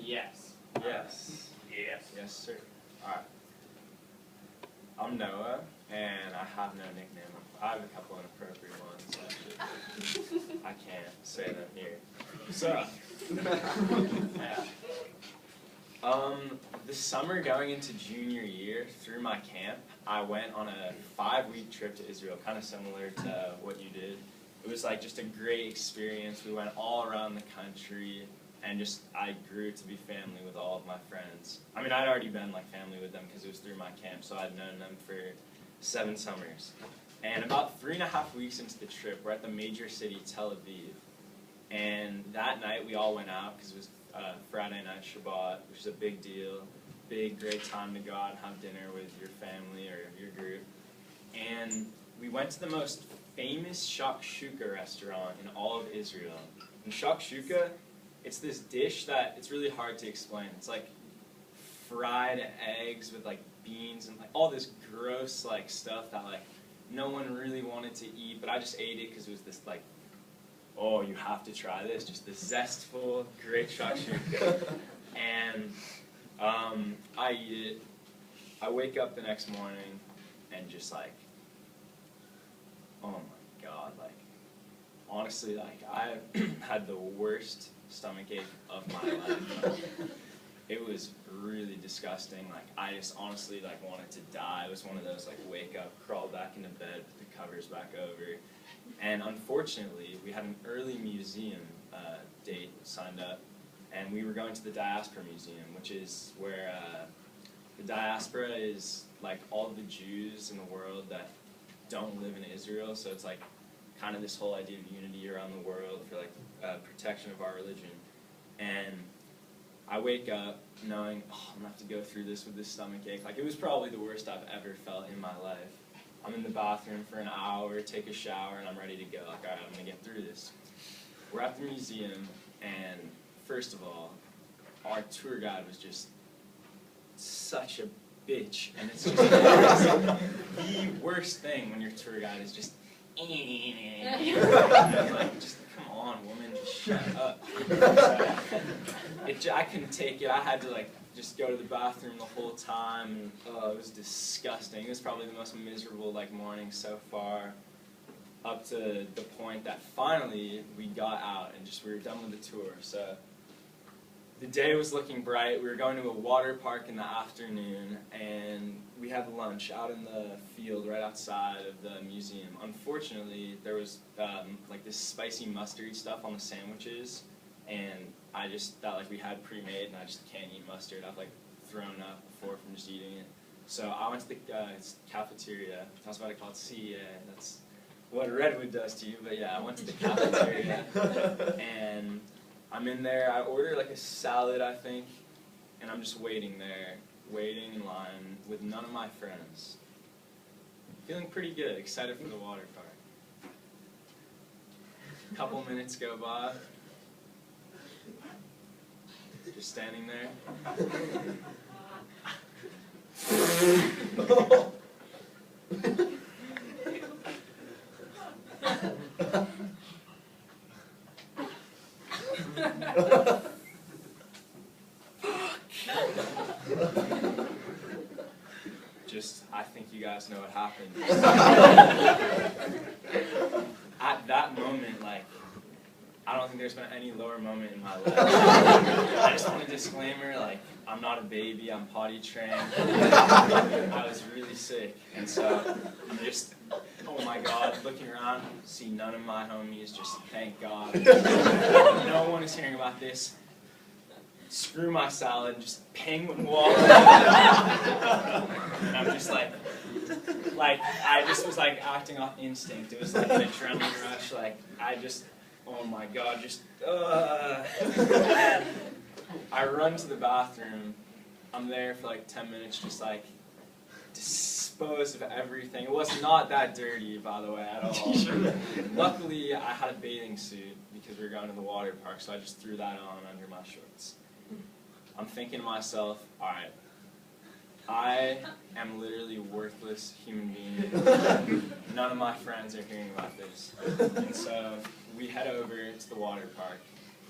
Yes. Yes. Yes. Yes, sir. Alright. I'm Noah, and I have no nickname. I have a couple inappropriate ones, actually. I can't say them here. So, yeah. This summer going into junior year, through my camp, I went on a 5-week trip to Israel, kind of similar to what you did. It was like just a great experience. We went all around the country, and just I grew to be family with all of my friends. I mean, I'd already been like family with them because it was through my camp, so I'd known them for 7 summers. And about 3.5 weeks into the trip, we're at the major city, Tel Aviv. And that night we all went out because it was Friday night Shabbat, which is a big deal. Big, great time to go out and have dinner with your family or your group. And we went to the most famous shakshuka restaurant in all of Israel. And shakshuka, it's this dish that it's really hard to explain. It's like fried eggs with like beans and like all this gross like stuff that like no one really wanted to eat, but I just ate it because it was this like, oh, you have to try this, just this zestful, great shakshuka. And I eat it. I wake up the next morning and just like, oh my God, like, honestly, like, I had the worst stomachache of my life. It was really disgusting. Like, I just honestly, like, wanted to die. It was one of those, like, wake up, crawl back into bed, put the covers back over. And unfortunately, we had an early museum date signed up, and we were going to the Diaspora Museum, which is where the diaspora is, like, all the Jews in the world that don't live in Israel. So it's, like, kind of this whole idea of unity around the world for, like, protection of our religion. And I wake up knowing, oh, I'm going to have to go through this with this stomachache. Like, it was probably the worst I've ever felt in my life. I'm in the bathroom for an hour, take a shower, and I'm ready to go. Like, all right, I'm going to get through this. We're at the museum, and first of all, our tour guide was just such a bitch. And it's just the worst thing when your tour guide is just, like, just come on, woman, just shut up. I couldn't take it. I had to, like, just go to the bathroom the whole time, and it was disgusting. It was probably the most miserable, like, morning so far, up to the point that finally we got out and just we were done with the tour. So the day was looking bright. We were going to a water park in the afternoon, and we had lunch out in the field right outside of the museum. Unfortunately, there was like this spicy mustard stuff on the sandwiches, and I just thought like we had pre-made, and I just can't eat mustard. I've like thrown up before from just eating it. So I went to the cafeteria. I was about to call it CEA. That's what Redwood does to you, but yeah, I went to the cafeteria, and I'm in there. I ordered like a salad, I think, and I'm just waiting there, waiting in line with none of my friends. Feeling pretty good, excited for the water park. A couple minutes go by. Just standing there. I think you guys know what happened. At that moment, like, I don't think there's been any lower moment in my life. I just want a disclaimer, like, I'm not a baby, I'm potty trained. I was really sick, and so just, oh my God, looking around, see none of my homies, just thank God. No one is hearing about this. Screw my salad, and just penguin walk. And I'm just like, I just was like acting off instinct. It was like an adrenaline rush, like, I just, oh my God, just, and I run to the bathroom. I'm there for like 10 minutes, just like, dispose of everything. It was not that dirty, by the way, at all. Luckily, I had a bathing suit because we were going to the water park, so I just threw that on under my shorts. I'm thinking to myself, alright, I am literally a worthless human being. None of my friends are hearing about this. And so we head over to the water park,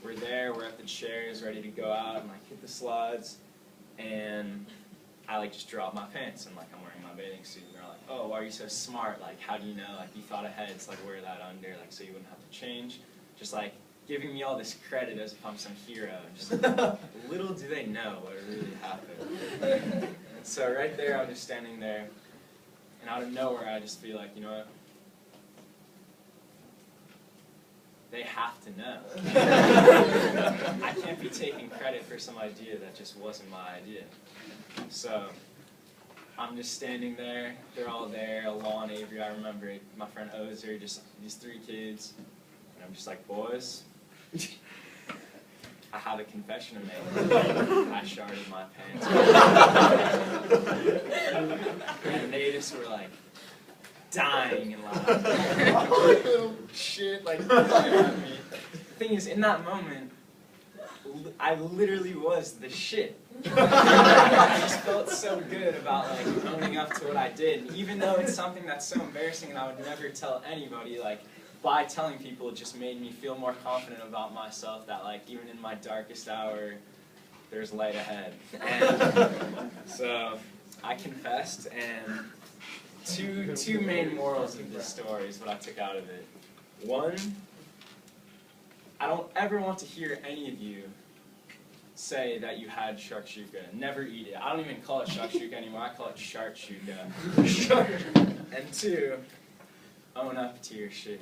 we're there, we're at the chairs, ready to go out, and like hit the slides, and I like just drop my pants, and like I'm wearing my bathing suit, and they're like, oh, why are you so smart? Like, how do you know? Like, you thought ahead to like wear that under, like so you wouldn't have to change. Just like giving me all this credit as if I'm some hero. Just little do they know what really happened. And so right there, I'm just standing there, and out of nowhere, I just feel like, you know what? They have to know. I can't be taking credit for some idea that just wasn't my idea. So I'm just standing there, they're all there, Alon, Avery, I remember it, my friend Ozer, just these 3 kids, and I'm just like, boys, I have a confession to make. I sharded my pants. And they just were like, dying and laughing. Shit, like, at me. The thing is, in that moment, I literally was the shit. I just felt so good about like owning up to what I did. And even though it's something that's so embarrassing and I would never tell anybody, like by telling people it just made me feel more confident about myself that like even in my darkest hour, there's light ahead. And so I confessed, and two main morals of this story is what I took out of it. One, I don't ever want to hear any of you say that you had shakshuka. Never eat it. I don't even call it shakshuka anymore. I call it sharkshuka. And 2, own up to your shit.